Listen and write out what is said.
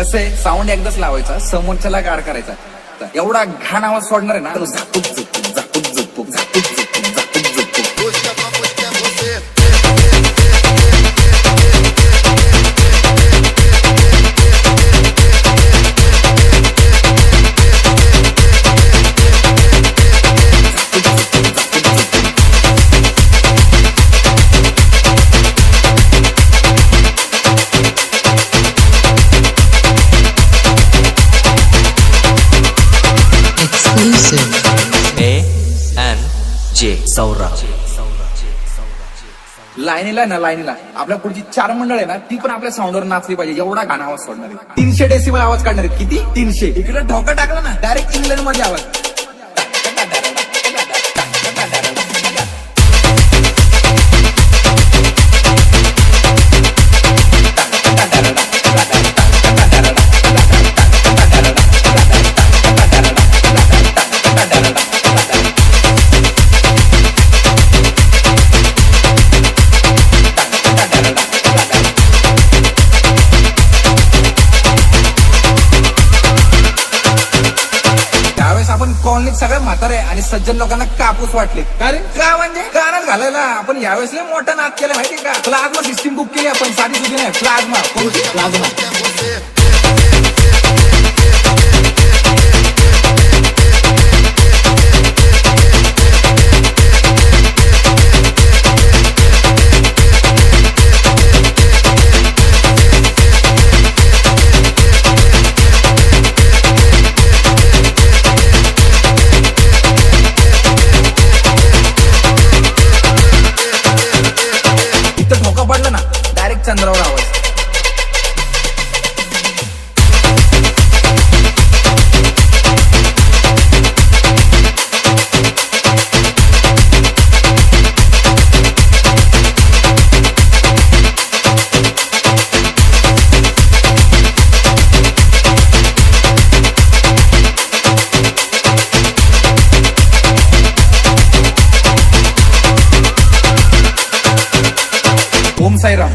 कसं आहे, साऊंड एकदाच लावायचा, समोरच्याला गाड करायचा. एवढा घाण आवाज सोडणार आहे ना, तर झापूक झुपूक झापूक झुपूक झापूक झुपूक झापूक झुपूक. Exclusive. A&J सौरा. लाईनीला ना, लाईनीला आपल्या पुढची 4 मंडळ आहे ना, ती पण आपल्या साऊंडवर नाचली पाहिजे. एवढा घाण आवाज सोडणार आहे. 300 डेसिबल आवाज काढणार आहे. किती? 300. इकडे ढोका टाकला ना, डायरेक्ट इंग्लंड मध्ये आवाज. आपण कॉलनीत सगळ्या म्हातारे आणि सज्जन लोकांना कापूस वाटले. कारण का म्हणजे कानात घालायला आपण यावेळेस लय मोठा नाद केला माहितीये का. प्लाझ्मा सिस्टीम बुक केली आपण. साधी सुधी नाही, प्लाझ्मा. कोणती? प्लाझ्मा. पडलं ना, डायरेक्ट चंद्रावर आवाज. ओम साईराम.